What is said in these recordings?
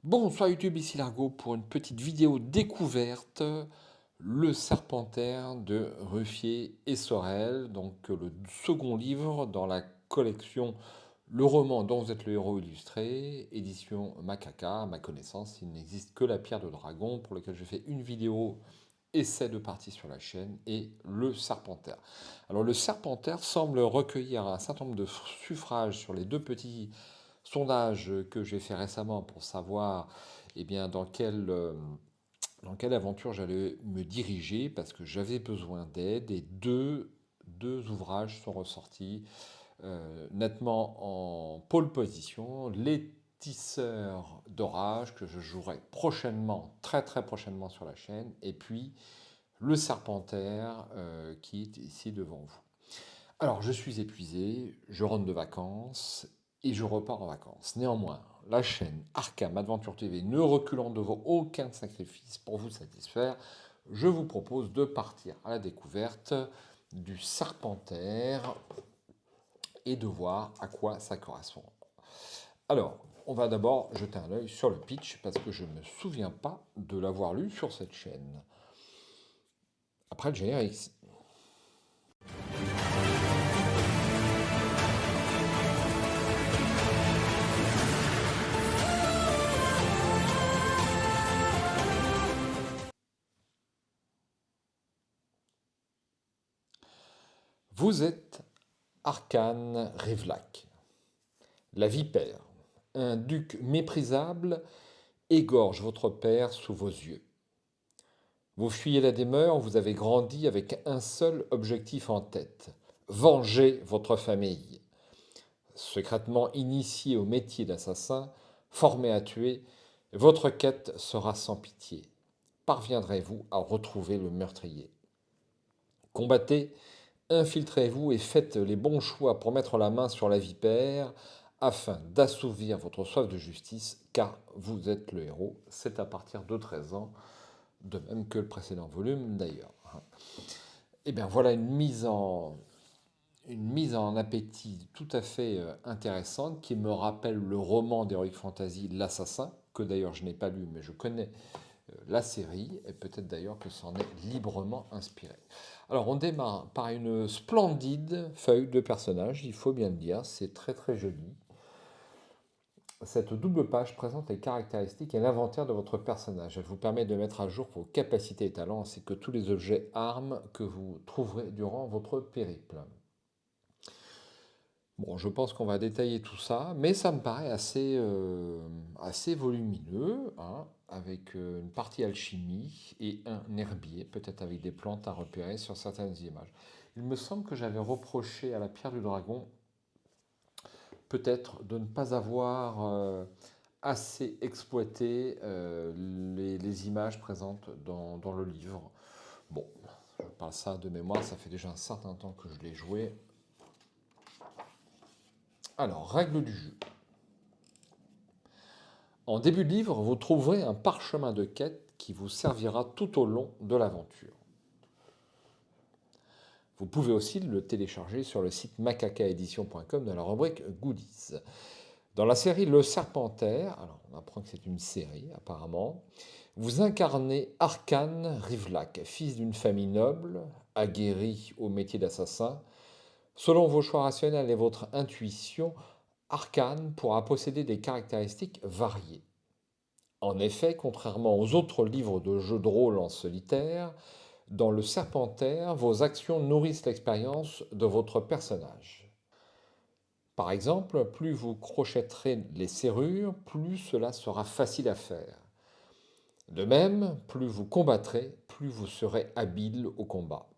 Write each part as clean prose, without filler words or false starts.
Bonsoir YouTube, ici Largo pour une petite vidéo découverte, Le Serpentaire de Ruffier et Sorel, donc le second livre dans la collection Le roman dont vous êtes le héros illustré, édition Macaca. À ma connaissance, il n'existe que La Pierre de Dragon, pour lequel je fais une vidéo essai de partie sur la chaîne, et Le Serpentaire. Alors le Serpentaire semble recueillir un certain nombre de suffrages sur les deux petits sondage que j'ai fait récemment pour savoir dans quelle aventure j'allais me diriger parce que j'avais besoin d'aide et deux ouvrages sont ressortis nettement en pole position. Les tisseurs d'orage que je jouerai prochainement, très très prochainement sur la chaîne, et puis le Serpentaire qui est ici devant vous. Alors, je suis épuisé, je rentre de vacances et je repars en vacances. Néanmoins, la chaîne Arkham Adventure TV ne reculant devant aucun sacrifice pour vous satisfaire, je vous propose de partir à la découverte du Serpentaire et de voir à quoi ça correspond. Alors, on va d'abord jeter un œil sur le pitch parce que je ne me souviens pas de l'avoir lu sur cette chaîne. Après le générique. Vous êtes Arcane Rivelac, la vipère. Un duc méprisable égorge votre père sous vos yeux. Vous fuyez la demeure, vous avez grandi avec un seul objectif en tête, venger votre famille. Secrètement initié au métier d'assassin, formé à tuer, votre quête sera sans pitié. Parviendrez-vous à retrouver le meurtrier? Combattez, infiltrez-vous et faites les bons choix pour mettre la main sur la vipère afin d'assouvir votre soif de justice, car vous êtes le héros. C'est à partir de 13 ans, de même que le précédent volume d'ailleurs. Et bien voilà une mise en appétit tout à fait intéressante qui me rappelle le roman d'Heroic Fantasy L'Assassin, que d'ailleurs je n'ai pas lu mais je connais la série, et peut-être d'ailleurs que c'en est librement inspiré. Alors on démarre par une splendide feuille de personnage, il faut bien le dire, c'est très très joli. Cette double page présente les caractéristiques et l'inventaire de votre personnage. Elle vous permet de mettre à jour vos capacités et talents ainsi que tous les objets armes que vous trouverez durant votre périple. Bon, je pense qu'on va détailler tout ça, mais ça me paraît assez volumineux, hein, avec une partie alchimie et un herbier, peut-être avec des plantes à repérer sur certaines images. Il me semble que j'avais reproché à la Pierre du Dragon peut-être de ne pas avoir assez exploité les images présentes dans le livre. Bon, je parle ça de mémoire, ça fait déjà un certain temps que je l'ai joué. Alors, règle du jeu. En début de livre, vous trouverez un parchemin de quête qui vous servira tout au long de l'aventure. Vous pouvez aussi le télécharger sur le site macacaedition.com dans la rubrique Goodies. Dans la série Le Serpentaire, alors on apprend que c'est une série apparemment, vous incarnez Arcane Rivelac, fils d'une famille noble, aguerri au métier d'assassin. Selon vos choix rationnels et votre intuition, Arcane pourra posséder des caractéristiques variées. En effet, contrairement aux autres livres de jeux de rôle en solitaire, dans le Serpentaire, vos actions nourrissent l'expérience de votre personnage. Par exemple, plus vous crochetterez les serrures, plus cela sera facile à faire. De même, plus vous combattrez, plus vous serez habile au combat.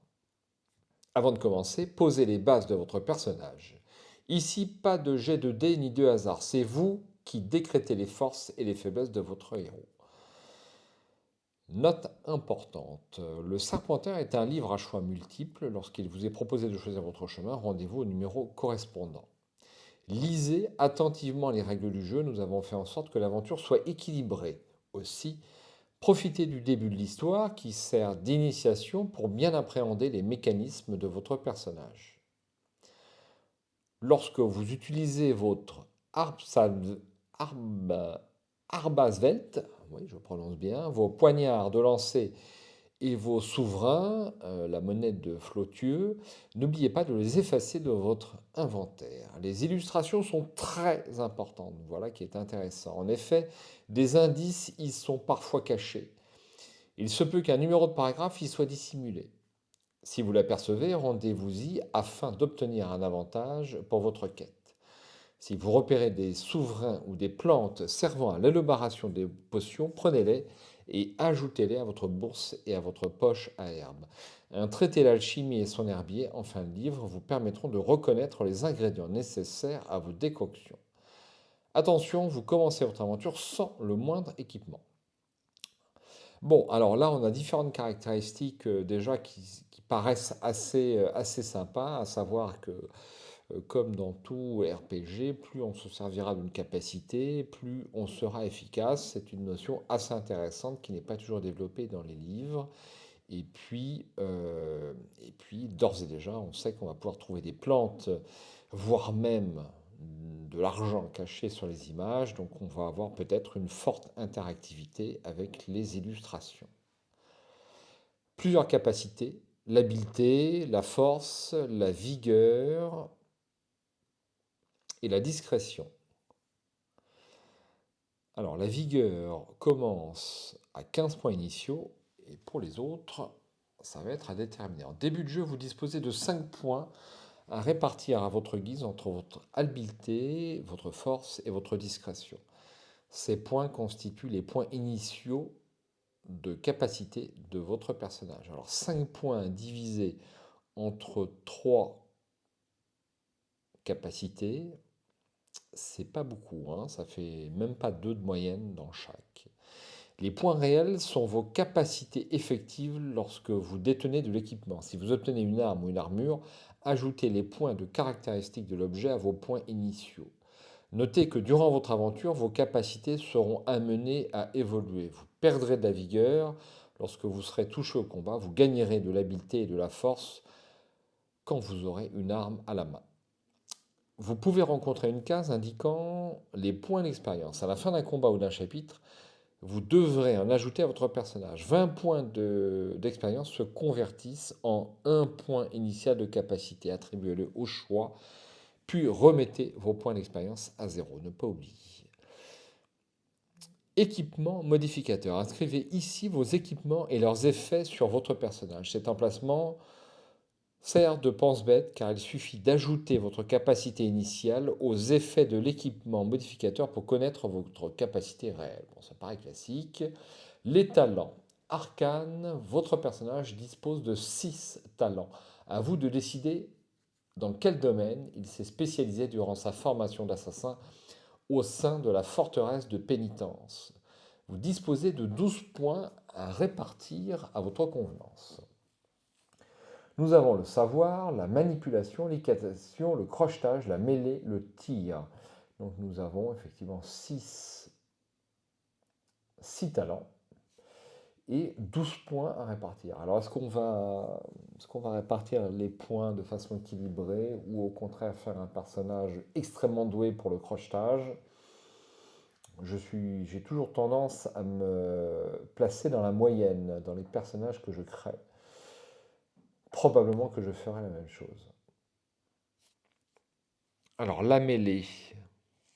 Avant de commencer, posez les bases de votre personnage. Ici, pas de jet de dés ni de hasard, c'est vous qui décrétez les forces et les faiblesses de votre héros. Note importante, le Serpentaire est un livre à choix multiples. Lorsqu'il vous est proposé de choisir votre chemin, rendez-vous au numéro correspondant. Lisez attentivement les règles du jeu, nous avons fait en sorte que l'aventure soit équilibrée. Aussi, profitez du début de l'histoire qui sert d'initiation pour bien appréhender les mécanismes de votre personnage. Lorsque vous utilisez votre Arbaswelt, oui, je prononce bien, vos poignards de lancer et vos souverains, la monnaie de Flotieux, n'oubliez pas de les effacer de votre inventaire. Les illustrations sont très importantes, voilà qui est intéressant. En effet, des indices y sont parfois cachés. Il se peut qu'un numéro de paragraphe y soit dissimulé. Si vous l'apercevez, rendez-vous-y afin d'obtenir un avantage pour votre quête. Si vous repérez des souverains ou des plantes servant à l'élaboration des potions, prenez-les et ajoutez-les à votre bourse et à votre poche à herbe. Un traité d'alchimie et son herbier en fin de livre vous permettront de reconnaître les ingrédients nécessaires à vos décoctions. Attention, vous commencez votre aventure sans le moindre équipement. Bon, alors là, on a différentes caractéristiques déjà qui paraissent assez sympas, à savoir que comme dans tout RPG, plus on se servira d'une capacité, plus on sera efficace. C'est une notion assez intéressante qui n'est pas toujours développée dans les livres. Et puis d'ores et déjà, on sait qu'on va pouvoir trouver des plantes, voire même de l'argent caché sur les images. Donc on va avoir peut-être une forte interactivité avec les illustrations. Plusieurs capacités, l'habileté, la force, la vigueur, et la discrétion. Alors, la vigueur commence à 15 points initiaux, et pour les autres, ça va être à déterminer. En début de jeu, vous disposez de 5 points à répartir à votre guise entre votre habileté, votre force et votre discrétion. Ces points constituent les points initiaux de capacité de votre personnage. Alors, 5 points divisés entre 3 capacités, c'est pas beaucoup, hein, ça fait même pas 2 de moyenne dans chaque. Les points réels sont vos capacités effectives lorsque vous détenez de l'équipement. Si vous obtenez une arme ou une armure, ajoutez les points de caractéristiques de l'objet à vos points initiaux. Notez que durant votre aventure, vos capacités seront amenées à évoluer. Vous perdrez de la vigueur lorsque vous serez touché au combat, vous gagnerez de l'habileté et de la force quand vous aurez une arme à la main. Vous pouvez rencontrer une case indiquant les points d'expérience. À la fin d'un combat ou d'un chapitre, vous devrez en ajouter à votre personnage. 20 points d'expérience se convertissent en 1 point initial de capacité. Attribuez-le au choix, puis remettez vos points d'expérience à 0. Ne pas oublier. Équipement modificateur. Inscrivez ici vos équipements et leurs effets sur votre personnage. Cet emplacement sert de pense-bête car il suffit d'ajouter votre capacité initiale aux effets de l'équipement modificateur pour connaître votre capacité réelle. Bon, ça paraît classique. Les talents. Arcane, votre personnage dispose de 6 talents. À vous de décider dans quel domaine il s'est spécialisé durant sa formation d'assassin au sein de la forteresse de pénitence. Vous disposez de 12 points à répartir à votre convenance. Nous avons le savoir, la manipulation, l'incantation, le crochetage, la mêlée, le tir. Donc nous avons effectivement 6 talents et 12 points à répartir. Alors est-ce qu'on va répartir les points de façon équilibrée ou au contraire faire un personnage extrêmement doué pour le crochetage? J'ai toujours tendance à me placer dans la moyenne, dans les personnages que je crée. Probablement que je ferai la même chose. Alors, la mêlée.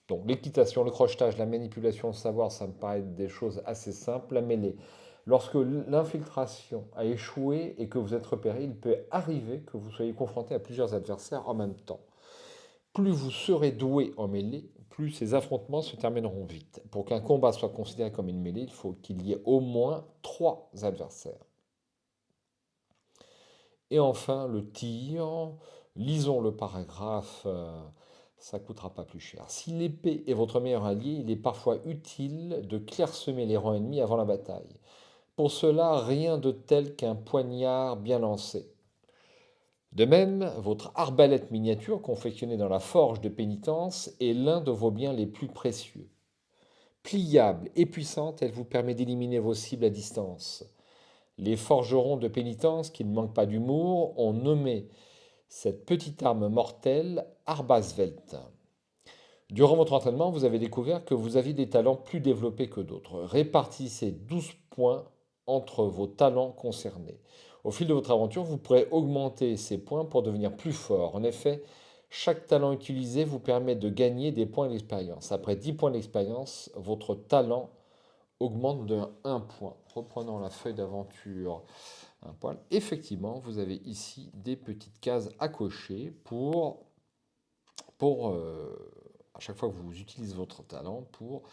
Donc, l'équitation, le crochetage, la manipulation, le savoir, ça me paraît des choses assez simples. La mêlée. Lorsque l'infiltration a échoué et que vous êtes repéré, il peut arriver que vous soyez confronté à plusieurs adversaires en même temps. Plus vous serez doué en mêlée, plus ces affrontements se termineront vite. Pour qu'un combat soit considéré comme une mêlée, il faut qu'il y ait au moins 3 adversaires. Et enfin, le tir. Lisons le paragraphe, ça ne coûtera pas plus cher. Si l'épée est votre meilleur allié, il est parfois utile de clairsemer les rangs ennemis avant la bataille. Pour cela, rien de tel qu'un poignard bien lancé. De même, votre arbalète miniature, confectionnée dans la forge de pénitence, est l'un de vos biens les plus précieux. Pliable et puissante, elle vous permet d'éliminer vos cibles à distance. Les forgerons de pénitence, qui ne manquent pas d'humour, ont nommé cette petite arme mortelle Arbaswelt. Durant votre entraînement, vous avez découvert que vous aviez des talents plus développés que d'autres. Répartissez 12 points entre vos talents concernés. Au fil de votre aventure, vous pourrez augmenter ces points pour devenir plus fort. En effet, chaque talent utilisé vous permet de gagner des points d'expérience. Après 10 points d'expérience, votre talent augmente de 1 point. Reprenons la feuille d'aventure. Un poil. Effectivement, vous avez ici des petites cases à cocher pour à chaque fois que vous utilisez votre talent, pour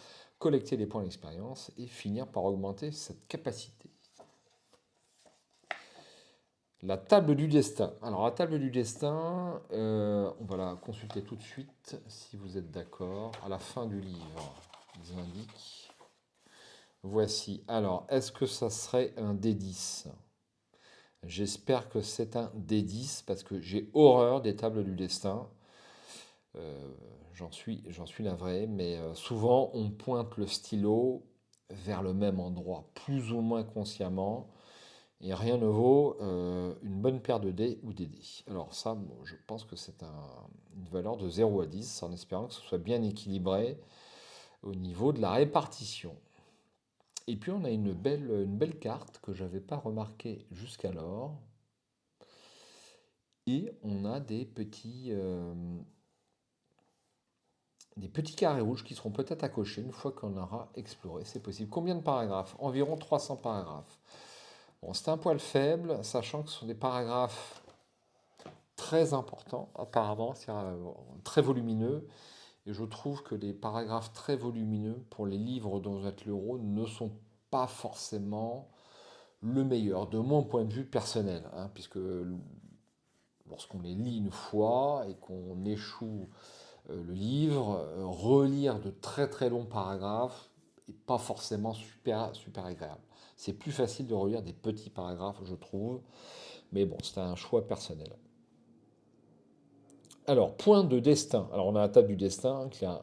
collecter des points d'expérience et finir par augmenter cette capacité. La table du destin. Alors la table du destin, on va la consulter tout de suite, si vous êtes d'accord. À la fin du livre, ils indiquent. Voici. Alors, est-ce que ça serait un D10? J'espère que c'est un D10 parce que j'ai horreur des tables du destin. Euh, j'en suis navré, mais souvent on pointe le stylo vers le même endroit, plus ou moins consciemment, et rien ne vaut une bonne paire de dés ou des dés. Alors ça, bon, je pense que c'est une valeur de 0 à 10, en espérant que ce soit bien équilibré au niveau de la répartition. Et puis on a une belle carte que je n'avais pas remarquée jusqu'alors. Et on a des petits carrés rouges qui seront peut-être à cocher une fois qu'on aura exploré. C'est possible. Combien de paragraphes? Environ 300 paragraphes. Bon, c'est un poil faible, sachant que ce sont des paragraphes très importants, apparemment, très volumineux. Et je trouve que les paragraphes très volumineux pour les livres dont vous êtes l'euro ne sont pas forcément le meilleur, de mon point de vue personnel, hein, puisque lorsqu'on les lit une fois et qu'on échoue le livre, relire de très très longs paragraphes n'est pas forcément super agréable. C'est plus facile de relire des petits paragraphes, je trouve, mais bon, c'est un choix personnel. Alors, point de destin. Alors, on a la table du destin qui a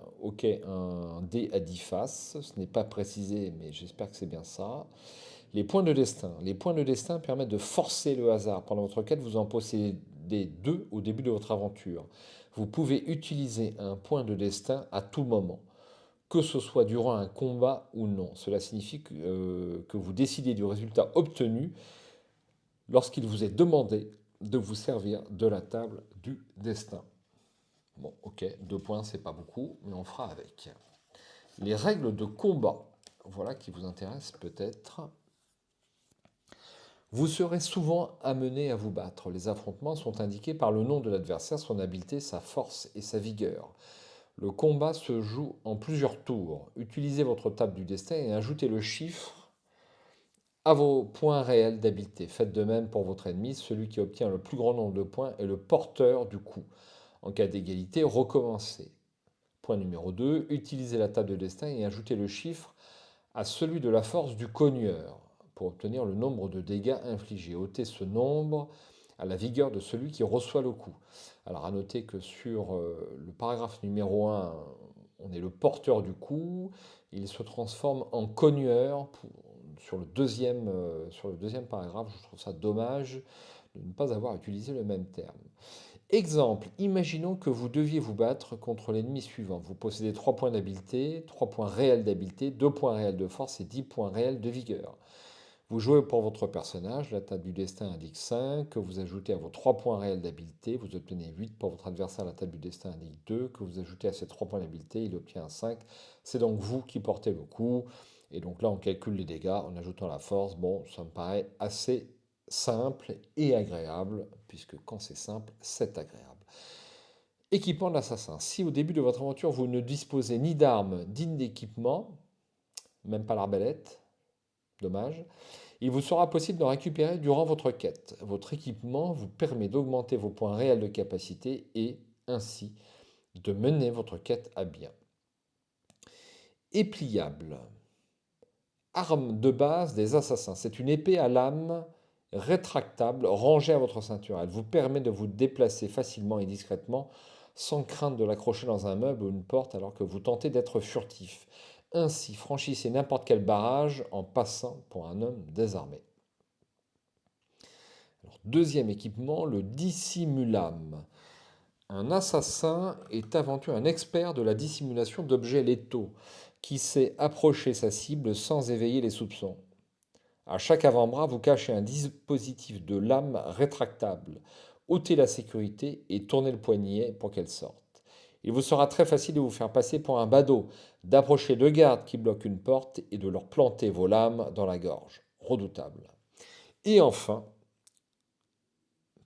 un dé à 10 faces. Ce n'est pas précisé, mais j'espère que c'est bien ça. Les points de destin. Les points de destin permettent de forcer le hasard. Pendant votre quête, vous en possédez deux au début de votre aventure. Vous pouvez utiliser un point de destin à tout moment, que ce soit durant un combat ou non. Cela signifie que vous décidez du résultat obtenu lorsqu'il vous est demandé de vous servir de la table du destin. Bon, ok, 2 points, c'est pas beaucoup, mais on fera avec. Les règles de combat, voilà qui vous intéresse peut-être. Vous serez souvent amené à vous battre. Les affrontements sont indiqués par le nom de l'adversaire, son habileté, sa force et sa vigueur. Le combat se joue en plusieurs tours. Utilisez votre table du destin et ajoutez le chiffre à vos points réels d'habileté. Faites de même pour votre ennemi. Celui qui obtient le plus grand nombre de points est le porteur du coup. En cas d'égalité, recommencez. Point numéro 2, utilisez la table de destin et ajoutez le chiffre à celui de la force du cogneur pour obtenir le nombre de dégâts infligés. Ôtez ce nombre à la vigueur de celui qui reçoit le coup. Alors à noter que sur le paragraphe numéro 1, on est le porteur du coup, il se transforme en cogneur sur le deuxième paragraphe. Je trouve ça dommage de ne pas avoir utilisé le même terme. Exemple, imaginons que vous deviez vous battre contre l'ennemi suivant. Vous possédez 3 points d'habileté, 3 points réels d'habileté, 2 points réels de force et 10 points réels de vigueur. Vous jouez pour votre personnage, la table du destin indique 5, que vous ajoutez à vos 3 points réels d'habileté, vous obtenez 8 pour votre adversaire, la table du destin indique 2, que vous ajoutez à ces 3 points d'habileté, il obtient 5. C'est donc vous qui portez le coup. Et donc là, on calcule les dégâts en ajoutant la force. Bon, ça me paraît assez simple et agréable, puisque quand c'est simple, c'est agréable. Équipement de l'assassin. Si au début de votre aventure, vous ne disposez ni d'armes, ni d'équipement, même pas l'arbalète, dommage, il vous sera possible d'en récupérer durant votre quête. Votre équipement vous permet d'augmenter vos points réels de capacité et ainsi de mener votre quête à bien. Épliable. Arme de base des assassins. C'est une épée à lame rétractable rangée à votre ceinture. Elle vous permet de vous déplacer facilement et discrètement sans crainte de l'accrocher dans un meuble ou une porte alors que vous tentez d'être furtif. Ainsi, franchissez n'importe quel barrage en passant pour un homme désarmé. Alors, deuxième équipement, le dissimulame. Un assassin est avant tout un expert de la dissimulation d'objets létaux, qui sait approcher sa cible sans éveiller les soupçons. À chaque avant-bras, vous cachez un dispositif de lame rétractable. Ôtez la sécurité et tournez le poignet pour qu'elle sorte. Il vous sera très facile de vous faire passer pour un badaud, d'approcher deux gardes qui bloquent une porte et de leur planter vos lames dans la gorge. Redoutable. Et enfin,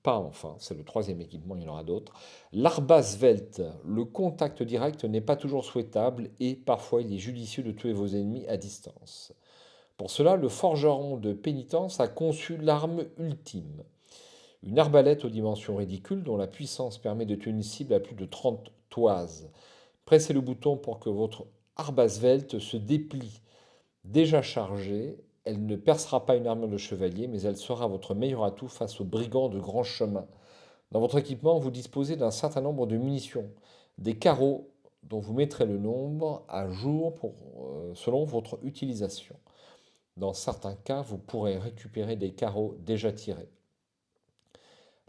pas enfin, c'est le troisième équipement, il y en aura d'autres, l'arbat svelte. Le contact direct n'est pas toujours souhaitable et parfois il est judicieux de tuer vos ennemis à distance. Pour cela, le forgeron de pénitence a conçu l'arme ultime. Une arbalète aux dimensions ridicules dont la puissance permet de tuer une cible à plus de 30 toises. Pressez le bouton pour que votre arbat svelte se déplie. Déjà chargée, elle ne percera pas une armure de chevalier, mais elle sera votre meilleur atout face aux brigands de grand chemin. Dans votre équipement, vous disposez d'un certain nombre de munitions, des carreaux dont vous mettrez le nombre à jour selon votre utilisation. Dans certains cas, vous pourrez récupérer des carreaux déjà tirés.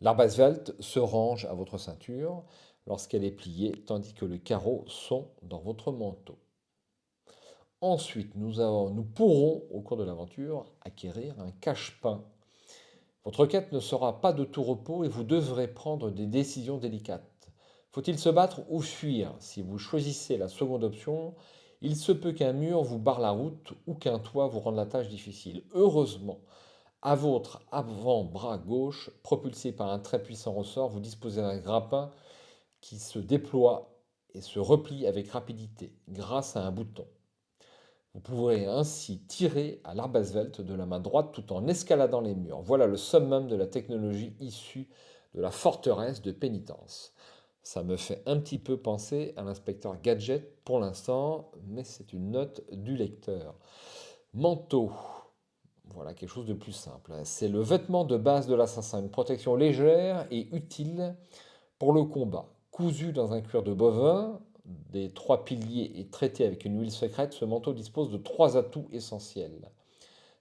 L'arbre asphalte se range à votre ceinture lorsqu'elle est pliée, tandis que les carreaux sont dans votre manteau. Ensuite, nous pourrons, au cours de l'aventure, acquérir un cache-pain. Votre quête ne sera pas de tout repos et vous devrez prendre des décisions délicates. Faut-il se battre ou fuir? Si vous choisissez la seconde option, il se peut qu'un mur vous barre la route ou qu'un toit vous rende la tâche difficile. Heureusement, à votre avant-bras gauche, propulsé par un très puissant ressort, vous disposez d'un grappin qui se déploie et se replie avec rapidité grâce à un bouton. Vous pourrez ainsi tirer à l'arbre asphalte de la main droite tout en escaladant les murs. Voilà le summum de la technologie issue de la forteresse de pénitence. Ça me fait un petit peu penser à l'inspecteur Gadget pour l'instant, mais c'est une note du lecteur. Manteau. Voilà quelque chose de plus simple. C'est le vêtement de base de l'assassin, une protection légère et utile pour le combat. Cousu dans un cuir de bovin, des trois piliers et traité avec une huile secrète, ce manteau dispose de trois atouts essentiels.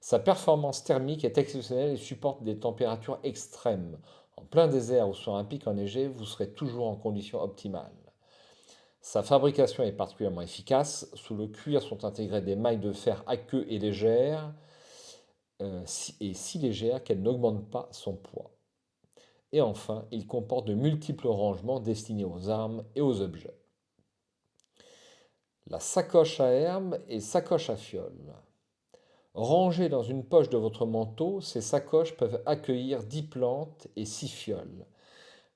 Sa performance thermique est exceptionnelle et supporte des températures extrêmes. En plein désert ou sur un pic enneigé, vous serez toujours en condition optimale. Sa fabrication est particulièrement efficace. Sous le cuir sont intégrées des mailles de fer aqueux et légères, si légères qu'elles n'augmentent pas son poids. Et enfin, il comporte de multiples rangements destinés aux armes et aux objets. La sacoche à herbe et sacoche à fiole. Rangées dans une poche de votre manteau, ces sacoches peuvent accueillir 10 plantes et 6 fioles.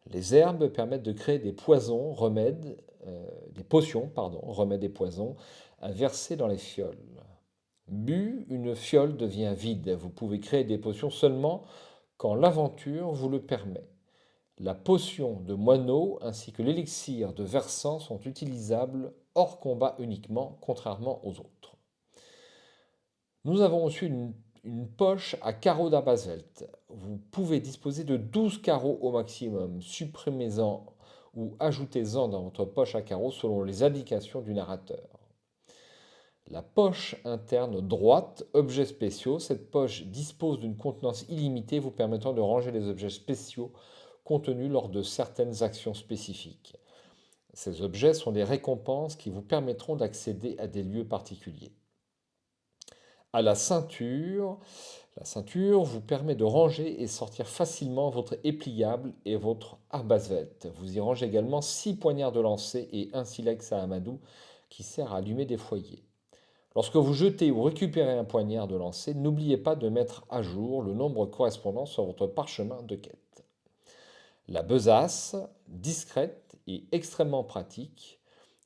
Les herbes permettent de créer des poisons, des potions, remèdes et poisons, à verser dans les fioles. Bu, une fiole devient vide. Vous pouvez créer des potions seulement quand l'aventure vous le permet. La potion de moineau ainsi que l'élixir de versant sont utilisables hors combat uniquement, contrairement aux autres. Nous avons aussi une poche à carreaux d'abasalte. Vous pouvez disposer de 12 carreaux au maximum. Supprimez-en ou ajoutez-en dans votre poche à carreaux selon les indications du narrateur. La poche interne droite, objets spéciaux. Cette poche dispose d'une contenance illimitée vous permettant de ranger les objets spéciaux contenus lors de certaines actions spécifiques. Ces objets sont des récompenses qui vous permettront d'accéder à des lieux particuliers. À la ceinture vous permet de ranger et sortir facilement votre épliable et votre arbasvette. Vous y rangez également 6 poignards de lancer et un silex à amadou qui sert à allumer des foyers. Lorsque vous jetez ou récupérez un poignard de lancer, n'oubliez pas de mettre à jour le nombre correspondant sur votre parchemin de quête. La besace, discrète et extrêmement pratique,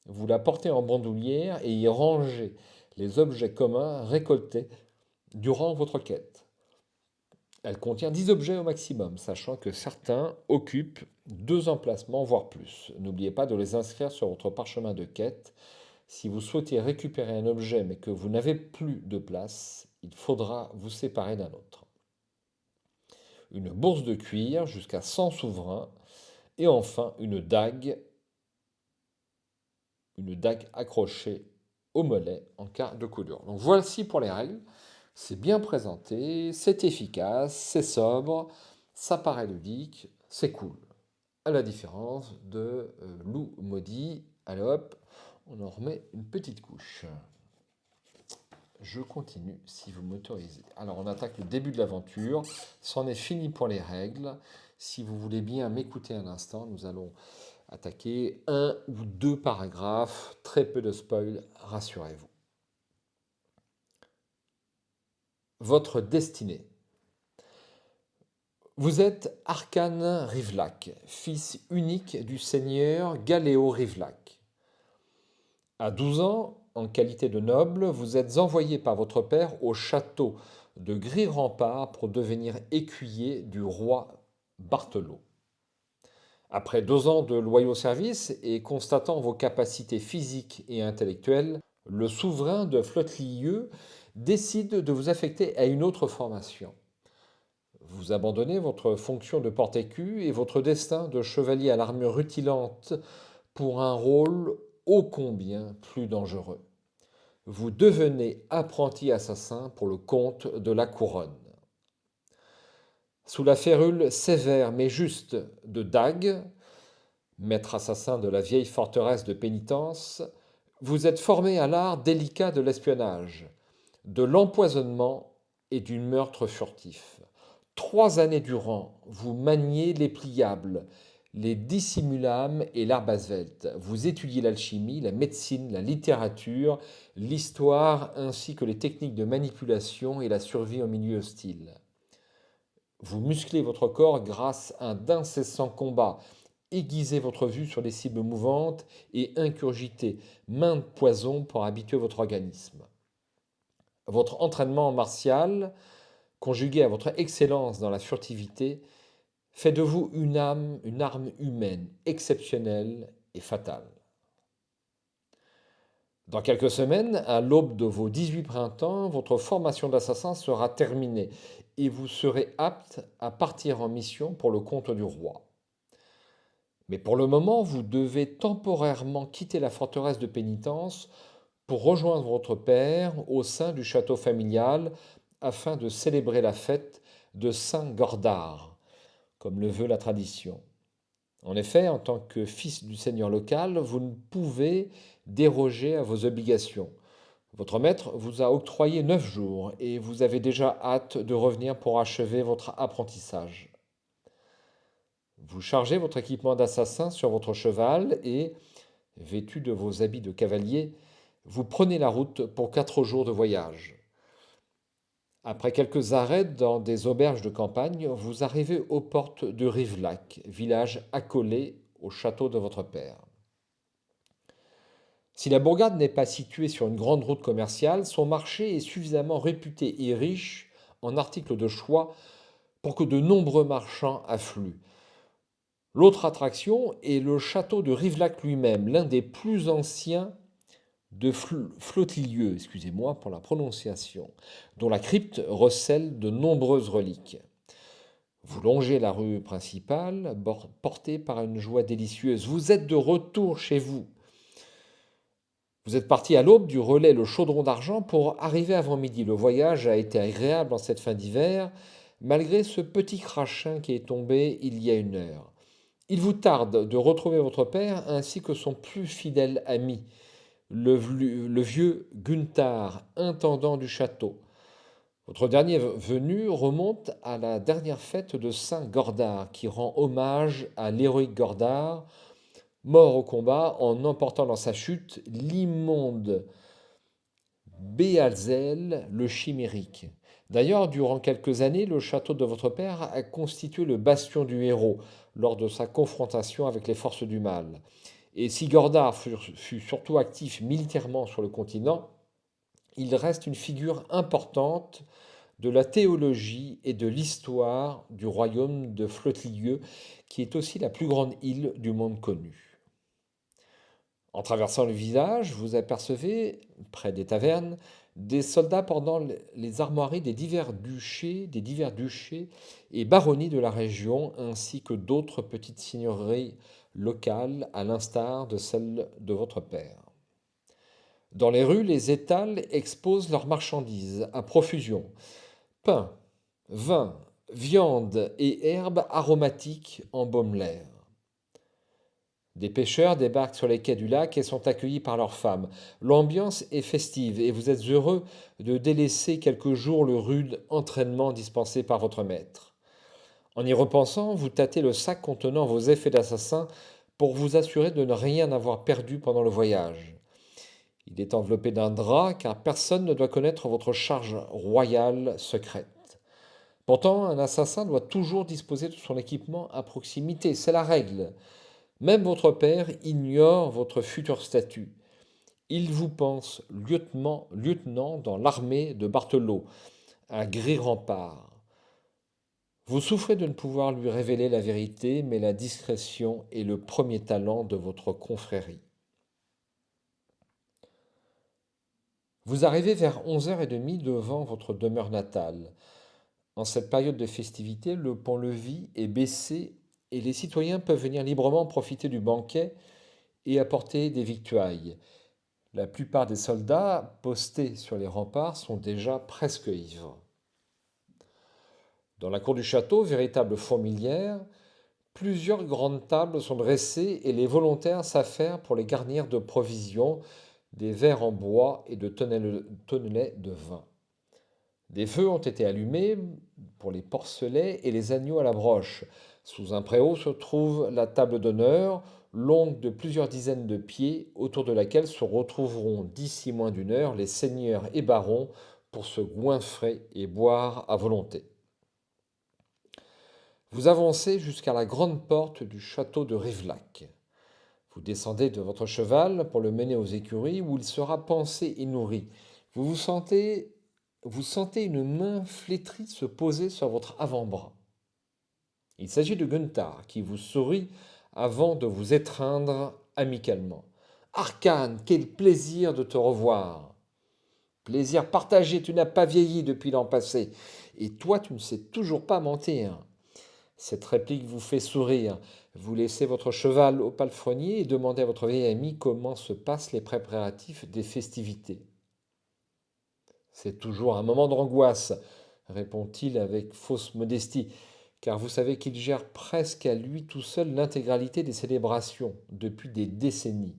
vous la portez en bandoulière et y rangez les objets communs récoltés durant votre quête. Elle contient 10 objets au maximum, sachant que certains occupent 2 emplacements, voire plus. N'oubliez pas de les inscrire sur votre parchemin de quête. Si vous souhaitez récupérer un objet mais que vous n'avez plus de place, il faudra vous séparer d'un autre. Une bourse de cuir jusqu'à 100 souverains. Et enfin, une dague accrochée au mollet en cas de coup dur. Donc voici pour les règles. C'est bien présenté, c'est efficace, c'est sobre, ça paraît ludique, c'est cool. à la différence de Loup maudit. Allez hop, on en remet une petite couche. Je continue si vous m'autorisez. Alors on attaque le début de l'aventure. C'en est fini pour les règles. Si vous voulez bien m'écouter un instant, nous allons attaquer un ou deux paragraphes. Très peu de spoil, rassurez-vous. Votre destinée. Vous êtes Arkhan Rivlak, fils unique du seigneur Galéo Rivlak. À 12 ans, en qualité de noble, vous êtes envoyé par votre père au château de Gris-Rempart pour devenir écuyer du roi Barthelot. Après 2 ans de loyaux services et constatant vos capacités physiques et intellectuelles, le souverain de Flottelieu décide de vous affecter à une autre formation. Vous abandonnez votre fonction de porte-écu et votre destin de chevalier à l'armure rutilante pour un rôle ô combien plus dangereux. Vous devenez apprenti assassin pour le comte de la Couronne. Sous la férule sévère mais juste de Dag, maître assassin de la vieille forteresse de pénitence, vous êtes formé à l'art délicat de l'espionnage, de l'empoisonnement et du meurtre furtif. 3 années durant, vous maniez les pliables, les dissimulames et l'arbre à svelte. Vous étudiez l'alchimie, la médecine, la littérature, l'histoire, ainsi que les techniques de manipulation et la survie en milieu hostile. Vous musclez votre corps grâce à d'incessants combats, aiguisez votre vue sur les cibles mouvantes et ingurgitez maints poisons pour habituer votre organisme. Votre entraînement martial, conjugué à votre excellence dans la furtivité, fait de vous une arme humaine exceptionnelle et fatale. Dans quelques semaines, à l'aube de vos 18 printemps, votre formation d'assassin sera terminée et vous serez apte à partir en mission pour le compte du roi. Mais pour le moment, vous devez temporairement quitter la forteresse de pénitence pour rejoindre votre père au sein du château familial afin de célébrer la fête de Saint-Gordard, comme le veut la tradition. En effet, en tant que fils du seigneur local, vous ne pouvez déroger à vos obligations. Votre maître vous a octroyé 9 jours et vous avez déjà hâte de revenir pour achever votre apprentissage. Vous chargez votre équipement d'assassin sur votre cheval et, vêtu de vos habits de cavalier, vous prenez la route pour 4 jours de voyage. Après quelques arrêts dans des auberges de campagne, vous arrivez aux portes de Rivlac, village accolé au château de votre père. Si la bourgade n'est pas située sur une grande route commerciale, son marché est suffisamment réputé et riche en articles de choix pour que de nombreux marchands affluent. L'autre attraction est le château de Rivlac lui-même, l'un des plus anciens de Flottilieu, excusez-moi pour la prononciation, dont la crypte recèle de nombreuses reliques. Vous longez la rue principale, porté par une joie délicieuse. Vous êtes de retour chez vous. Vous êtes parti à l'aube du relais Le Chaudron d'Argent pour arriver avant midi. Le voyage a été agréable en cette fin d'hiver, malgré ce petit crachin qui est tombé il y a 1 heure. Il vous tarde de retrouver votre père ainsi que son plus fidèle ami, le vieux Gunther, intendant du château. Votre dernier venu remonte à la dernière fête de Saint Gordard, qui rend hommage à l'héroïque Gordard, mort au combat en emportant dans sa chute l'immonde Béalzèle le chimérique. D'ailleurs, durant quelques années, le château de votre père a constitué le bastion du héros lors de sa confrontation avec les forces du mal. Et si Gordard fut surtout actif militairement sur le continent, il reste une figure importante de la théologie et de l'histoire du royaume de Flottilieu, qui est aussi la plus grande île du monde connu. En traversant le village, vous apercevez, près des tavernes, des soldats pendant les armoiries des divers duchés et baronnies de la région, ainsi que d'autres petites seigneuries locales, à l'instar de celle de votre père. Dans les rues, les étals exposent leurs marchandises à profusion. Pain, vin, viande et herbes aromatiques embaument l'air. Des pêcheurs débarquent sur les quais du lac et sont accueillis par leurs femmes. L'ambiance est festive et vous êtes heureux de délaisser quelques jours le rude entraînement dispensé par votre maître. En y repensant, vous tâtez le sac contenant vos effets d'assassin pour vous assurer de ne rien avoir perdu pendant le voyage. Il est enveloppé d'un drap car personne ne doit connaître votre charge royale secrète. Pourtant, un assassin doit toujours disposer de son équipement à proximité, c'est la règle. Même votre père ignore votre futur statut. Il vous pense lieutenant dans l'armée de Barthelot, un gris rempart. Vous souffrez de ne pouvoir lui révéler la vérité, mais la discrétion est le premier talent de votre confrérie. Vous arrivez vers 11h30 devant votre demeure natale. En cette période de festivité, le pont-levis est baissé et les citoyens peuvent venir librement profiter du banquet et apporter des victuailles. La plupart des soldats postés sur les remparts sont déjà presque ivres. Dans la cour du château, véritable fourmilière, plusieurs grandes tables sont dressées et les volontaires s'affairent pour les garnir de provisions, des verres en bois et de tonnelets de vin. Des feux ont été allumés pour les porcelets et les agneaux à la broche. Sous un préau se trouve la table d'honneur, longue de plusieurs dizaines de pieds, autour de laquelle se retrouveront d'ici moins d'une heure les seigneurs et barons pour se goinfrer et boire à volonté. Vous avancez jusqu'à la grande porte du château de Rivelac. Vous descendez de votre cheval pour le mener aux écuries où il sera pansé et nourri. Vous sentez une main flétrie se poser sur votre avant-bras. Il s'agit de Gunther qui vous sourit avant de vous étreindre amicalement. Arcane, quel plaisir de te revoir. Plaisir partagé, tu n'as pas vieilli depuis l'an passé. Et toi, tu ne sais toujours pas mentir. Cette réplique vous fait sourire. Vous laissez votre cheval au palefrenier et demandez à votre vieil ami comment se passent les préparatifs des festivités. C'est toujours un moment d'angoisse, répond-il avec fausse modestie, car vous savez qu'il gère presque à lui tout seul l'intégralité des célébrations depuis des décennies.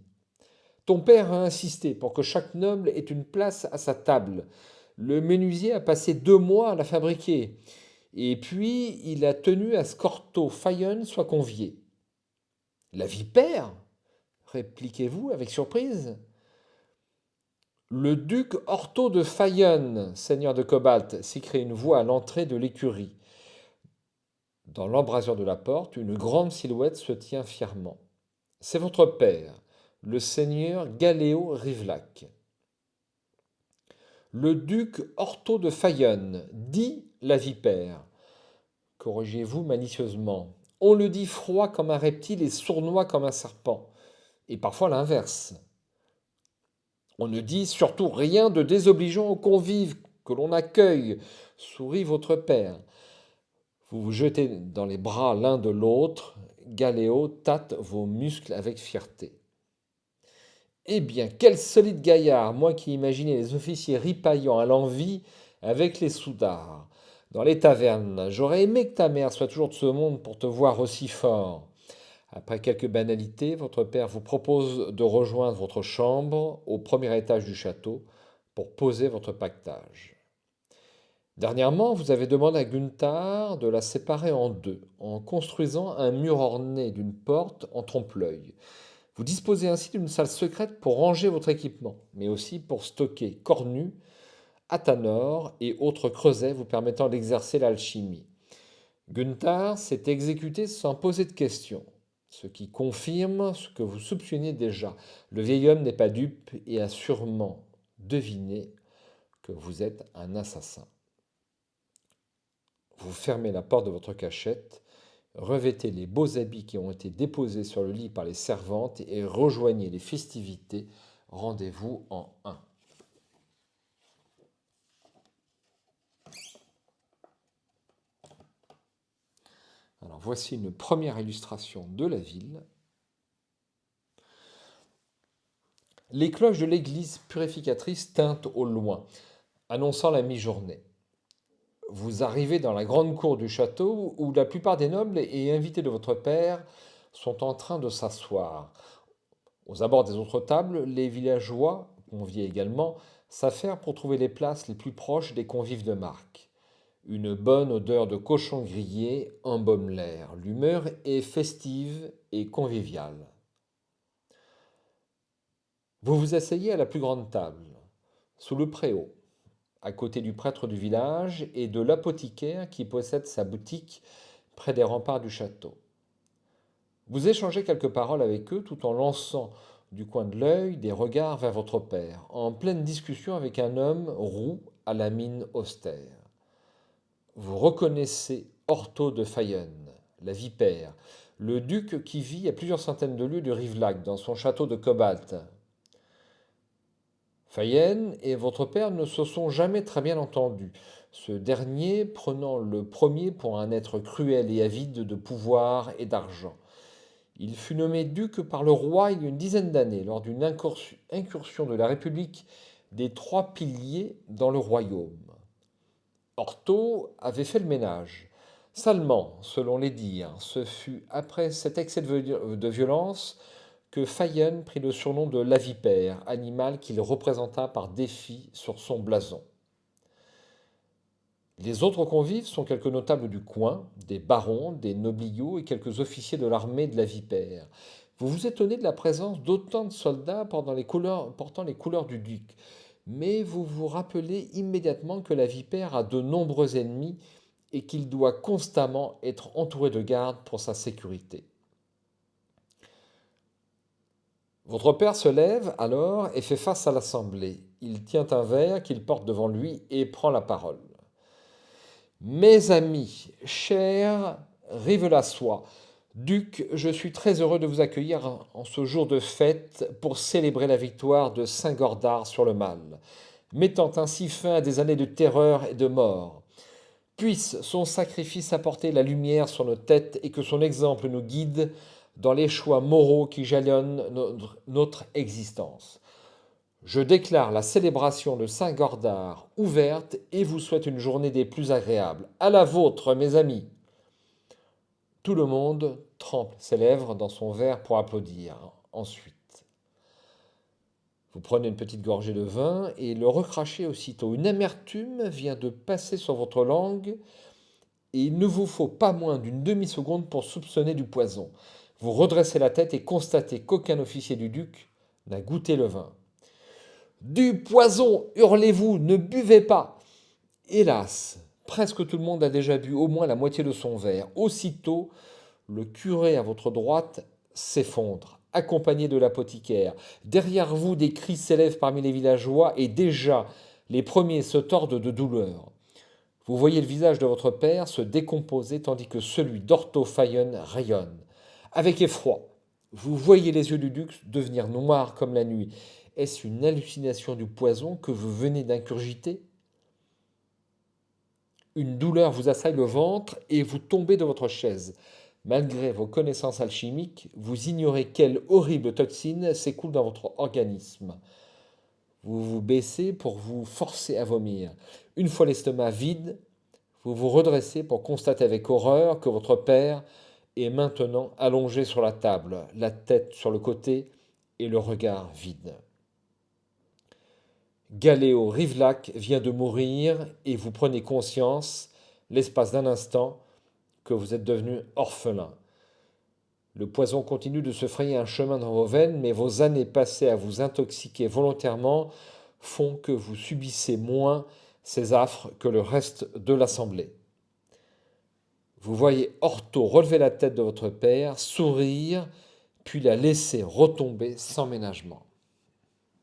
Ton père a insisté pour que chaque noble ait une place à sa table. Le menuisier a passé 2 mois à la fabriquer. Et puis, il a tenu à ce qu'Orto Fayon soit convié. La vipère répliquez-vous avec surprise. Le duc Orto de Fayon, seigneur de Cobalt, s'écrie une voix à l'entrée de l'écurie. Dans l'embrasure de la porte, une grande silhouette se tient fièrement. C'est votre père, le seigneur Galéo Rivelac. Le duc Orto de Fayon, dit la vipère. Corrigez-vous malicieusement. On le dit froid comme un reptile et sournois comme un serpent. Et parfois l'inverse. On ne dit surtout rien de désobligeant aux convives que l'on accueille, sourit votre père. Vous vous jetez dans les bras l'un de l'autre. Galéo tâte vos muscles avec fierté. Eh bien, quel solide gaillard, moi qui imaginais les officiers ripaillant à l'envi avec les soudards. Dans les tavernes, j'aurais aimé que ta mère soit toujours de ce monde pour te voir aussi fort. Après quelques banalités, votre père vous propose de rejoindre votre chambre au premier étage du château pour poser votre pactage. Dernièrement, vous avez demandé à Gunther de la séparer en deux, en construisant un mur orné d'une porte en trompe-l'œil. Vous disposez ainsi d'une salle secrète pour ranger votre équipement, mais aussi pour stocker cornues, athanor et autres creusets vous permettant d'exercer l'alchimie. Gunther s'est exécuté sans poser de questions, ce qui confirme ce que vous soupçonniez déjà. Le vieil homme n'est pas dupe et a sûrement deviné que vous êtes un assassin. Vous fermez la porte de votre cachette, revêtez les beaux habits qui ont été déposés sur le lit par les servantes et rejoignez les festivités. Rendez-vous en 1. Alors voici une première illustration de la ville. Les cloches de l'église purificatrice tintent au loin, annonçant la mi-journée. Vous arrivez dans la grande cour du château où la plupart des nobles et invités de votre père sont en train de s'asseoir. Aux abords des autres tables, les villageois, conviés également, s'affairent pour trouver les places les plus proches des convives de marque. Une bonne odeur de cochon grillé embaume l'air. L'humeur est festive et conviviale. Vous vous asseyez à la plus grande table, sous le préau, à côté du prêtre du village et de l'apothicaire qui possède sa boutique près des remparts du château. Vous échangez quelques paroles avec eux tout en lançant du coin de l'œil des regards vers votre père, en pleine discussion avec un homme roux à la mine austère. Vous reconnaissez Ortho de Fayenne, la vipère, le duc qui vit à plusieurs centaines de lieues de Rivelac, dans son château de Cobalt. Fayenne et votre père ne se sont jamais très bien entendus, ce dernier prenant le premier pour un être cruel et avide de pouvoir et d'argent. Il fut nommé duc par le roi il y a une dizaine d'années, lors d'une incursion de la République des Trois Piliers dans le royaume. Ortho avait fait le ménage. Salement, selon les dires, ce fut après cet excès de violence que Fayenne prit le surnom de la vipère, animal qu'il représenta par défi sur son blason. Les autres convives sont quelques notables du coin, des barons, des nobliaux et quelques officiers de l'armée de la vipère. Vous vous étonnez de la présence d'autant de soldats portant les couleurs du duc, mais vous vous rappelez immédiatement que la vipère a de nombreux ennemis et qu'il doit constamment être entouré de gardes pour sa sécurité. Votre père se lève alors et fait face à l'assemblée. Il tient un verre qu'il porte devant lui et prend la parole. Mes amis, chers Rivelassois, duc, je suis très heureux de vous accueillir en ce jour de fête pour célébrer la victoire de Saint-Gordard sur le mal, mettant ainsi fin à des années de terreur et de mort. Puisse son sacrifice apporter la lumière sur nos têtes et que son exemple nous guide dans les choix moraux qui jalonnent notre existence. Je déclare la célébration de Saint-Gordard ouverte et vous souhaite une journée des plus agréables. À la vôtre, mes amis. Tout le monde trempe ses lèvres dans son verre pour applaudir. Ensuite, vous prenez une petite gorgée de vin et le recrachez aussitôt. Une amertume vient de passer sur votre langue et il ne vous faut pas moins d'une demi-seconde pour soupçonner du poison. Vous redressez la tête et constatez qu'aucun officier du duc n'a goûté le vin. Du poison, hurlez-vous, ne buvez pas. Hélas, presque tout le monde a déjà bu au moins la moitié de son verre. Aussitôt, le curé à votre droite s'effondre, accompagné de l'apothicaire. Derrière vous, des cris s'élèvent parmi les villageois et déjà, les premiers se tordent de douleur. Vous voyez le visage de votre père se décomposer tandis que celui d'Ortho Fayenne rayonne. Avec effroi, vous voyez les yeux du duc devenir noirs comme la nuit. Est-ce une hallucination du poison que vous venez d'incurgiter? Une douleur vous assaille le ventre et vous tombez de votre chaise. Malgré vos connaissances alchimiques, vous ignorez quelle horrible toxine s'écoule dans votre organisme. Vous vous baissez pour vous forcer à vomir. Une fois l'estomac vide, vous vous redressez pour constater avec horreur que votre père est maintenant allongé sur la table, la tête sur le côté et le regard vide. Galéo Rivelac vient de mourir et vous prenez conscience, l'espace d'un instant, que vous êtes devenu orphelin. Le poison continue de se frayer un chemin dans vos veines, mais vos années passées à vous intoxiquer volontairement font que vous subissez moins ces affres que le reste de l'assemblée. Vous voyez Ortho relever la tête de votre père, sourire, puis la laisser retomber sans ménagement.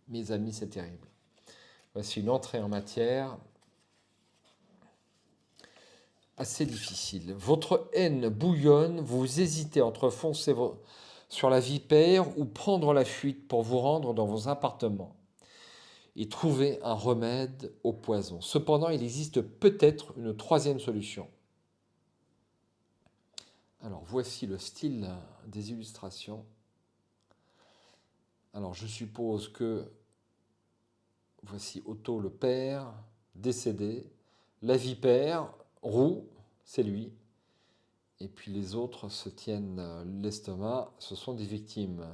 Mes amis, c'est terrible. Voici une entrée en matière assez difficile. Votre haine bouillonne, vous hésitez entre foncer sur la vipère ou prendre la fuite pour vous rendre dans vos appartements et trouver un remède au poison. Cependant, il existe peut-être une troisième solution. Alors, voici le style des illustrations. Alors, je suppose que voici Otto le père, décédé, la vipère, roux, c'est lui, Et puis les autres se tiennent l'estomac, ce sont des victimes.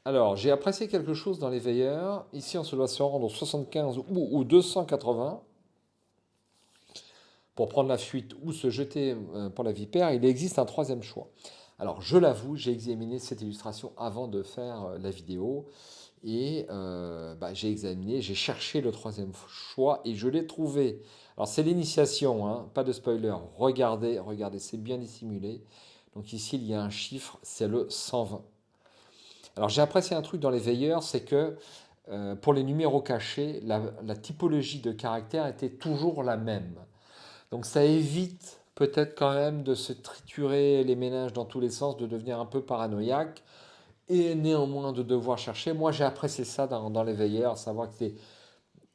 Alors, j'ai apprécié quelque chose dans les veilleurs. Ici, on se doit se rendre au 75 ou 280 pour prendre la fuite ou se jeter pour la vipère. Il existe un troisième choix. Alors, je l'avoue, j'ai examiné cette illustration avant de faire la vidéo. Et j'ai examiné, j'ai cherché le troisième choix et je l'ai trouvé. Alors, c'est l'initiation, hein, pas de spoiler. Regardez, regardez, c'est bien dissimulé. Donc ici, il y a un chiffre, c'est le 120. Alors j'ai apprécié un truc dans les veilleurs, c'est que pour les numéros cachés, la typologie de caractères était toujours la même. Donc ça évite peut-être quand même de se triturer les méninges dans tous les sens, de devenir un peu paranoïaque et néanmoins de devoir chercher. Moi j'ai apprécié ça dans les veilleurs, savoir que c'est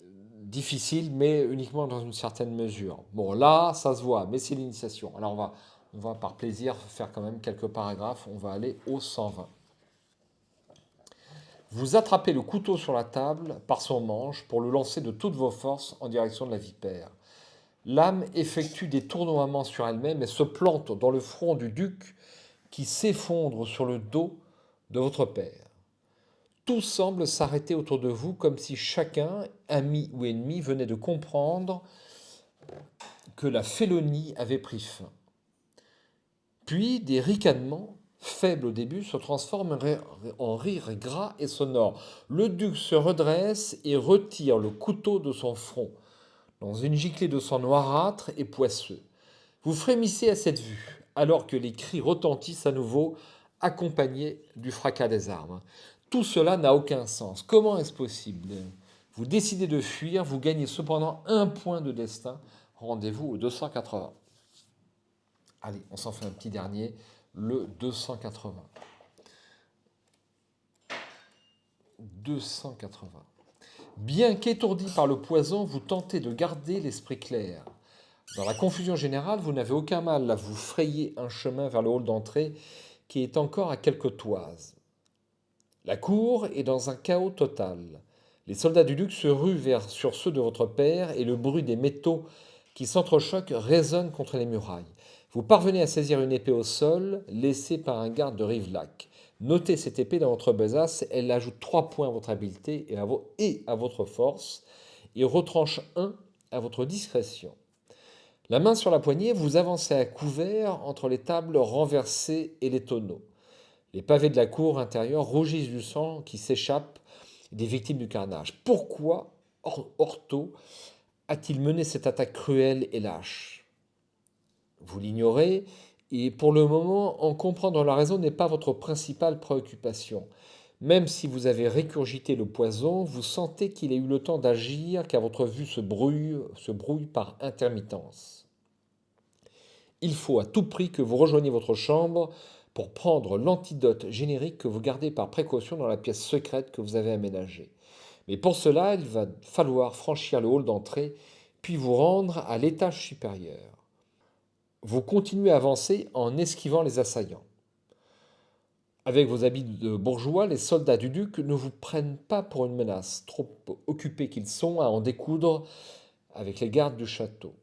difficile, mais uniquement dans une certaine mesure. Bon là, ça se voit, mais c'est l'initiation. Alors on va par plaisir faire quand même quelques paragraphes, on va aller au 120. Vous attrapez le couteau sur la table par son manche pour le lancer de toutes vos forces en direction de la vipère. L'âme effectue des tournoiements sur elle-même et se plante dans le front du duc qui s'effondre sur le dos de votre père. Tout semble s'arrêter autour de vous comme si chacun, ami ou ennemi, venait de comprendre que la félonie avait pris fin. Puis des ricanements, faibles au début, se transforment en rires gras et sonores. Le duc se redresse et retire le couteau de son front, dans une giclée de sang noirâtre et poisseux. Vous frémissez à cette vue, alors que les cris retentissent à nouveau, accompagnés du fracas des armes. Tout cela n'a aucun sens. Comment est-ce possible? Vous décidez de fuir, vous gagnez cependant un point de destin. Rendez-vous au 280. Allez, on s'en fait un petit dernier, le 280. 280. Bien qu'étourdi par le poison, vous tentez de garder l'esprit clair. Dans la confusion générale, vous n'avez aucun mal à vous frayer un chemin vers le hall d'entrée qui est encore à quelques toises. La cour est dans un chaos total. Les soldats du duc se ruent sur ceux de votre père et le bruit des métaux qui s'entrechoquent résonne contre les murailles. Vous parvenez à saisir une épée au sol, laissée par un garde de Rivelac. Notez cette épée dans votre besace, elle ajoute 3 points à votre habileté et à votre force, et retranche 1 à votre discrétion. La main sur la poignée, vous avancez à couvert entre les tables renversées et les tonneaux. Les pavés de la cour intérieure rougissent du sang qui s'échappe des victimes du carnage. Pourquoi Orto a-t-il mené cette attaque cruelle et lâche? Vous l'ignorez, et pour le moment, en comprendre la raison n'est pas votre principale préoccupation. Même si vous avez régurgité le poison, vous sentez qu'il a eu le temps d'agir, car votre vue se brouille par intermittence. Il faut à tout prix que vous rejoigniez votre chambre pour prendre l'antidote générique que vous gardez par précaution dans la pièce secrète que vous avez aménagée. Mais pour cela, il va falloir franchir le hall d'entrée, puis vous rendre à l'étage supérieur. Vous continuez à avancer en esquivant les assaillants. Avec vos habits de bourgeois, les soldats du duc ne vous prennent pas pour une menace, trop occupés qu'ils sont à en découdre avec les gardes du château.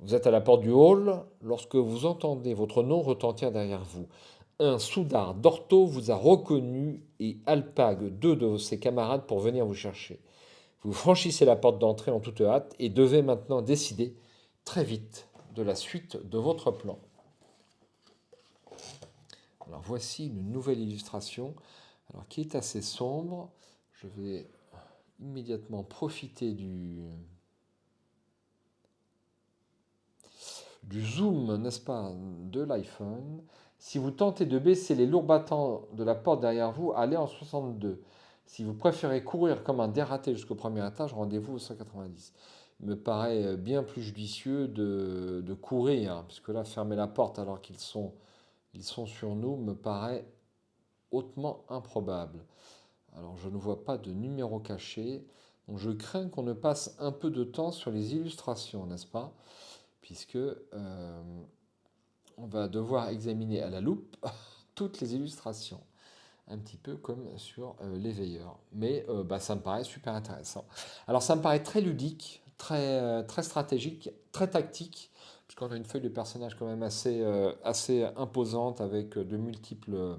Vous êtes à la porte du hall lorsque vous entendez votre nom retentir derrière vous. Un soudard d'Orto vous a reconnu et alpague 2 de ses camarades pour venir vous chercher. Vous franchissez la porte d'entrée en toute hâte et devez maintenant décider très vite de la suite de votre plan. Alors voici une nouvelle illustration qui est assez sombre. Je vais immédiatement profiter du zoom, n'est-ce pas, de l'iPhone. Si vous tentez de baisser les lourds battants de la porte derrière vous, allez en 62. Si vous préférez courir comme un dératé jusqu'au premier étage, rendez-vous au 190. Il me paraît bien plus judicieux de courir, hein, puisque là, fermer la porte alors qu'ils sont sur nous me paraît hautement improbable. Alors, je ne vois pas de numéro caché, donc je crains qu'on ne passe un peu de temps sur les illustrations, n'est-ce pas? Puisque on va devoir examiner à la loupe toutes les illustrations, un petit peu comme sur les veilleurs. Mais ça me paraît super intéressant. Alors ça me paraît très ludique, très stratégique, très tactique, puisqu'on a une feuille de personnage quand même assez imposante avec de multiples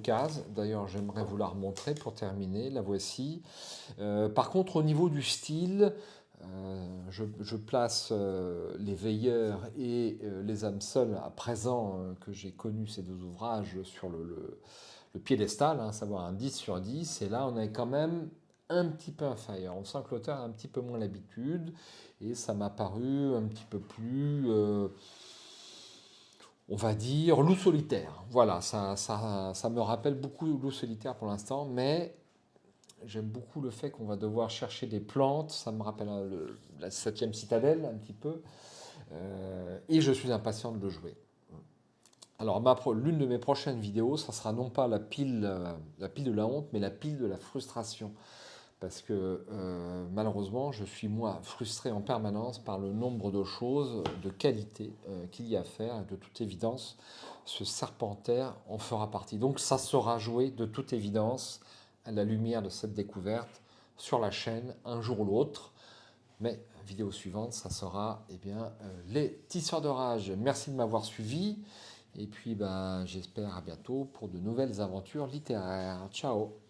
cases. D'ailleurs, j'aimerais vous la remontrer pour terminer. La voici. Par contre, au niveau du style, je place les Veilleurs et les âmes seules à présent que j'ai connu ces deux ouvrages sur le piédestal, hein, à savoir un 10 sur 10. Et là, on est quand même un petit peu inférieur. On sent que l'auteur a un petit peu moins l'habitude et ça m'a paru un petit peu plus, on va dire, loup solitaire. Voilà, ça me rappelle beaucoup loup solitaire pour l'instant, mais j'aime beaucoup le fait qu'on va devoir chercher des plantes. Ça me rappelle la 7e citadelle un petit peu. Et je suis impatient de le jouer. Alors, l'une de mes prochaines vidéos, ça sera non pas la pile de la honte, mais la pile de la frustration. Parce que malheureusement, je suis moi frustré en permanence par le nombre de choses de qualité qu'il y a à faire. Et de toute évidence, ce Serpentaire en fera partie. Donc ça sera joué de toute évidence à la lumière de cette découverte sur la chaîne un jour ou l'autre. Mais vidéo suivante, ça sera les tisseurs de rage. Merci de m'avoir suivi. Et puis j'espère à bientôt pour de nouvelles aventures littéraires. Ciao.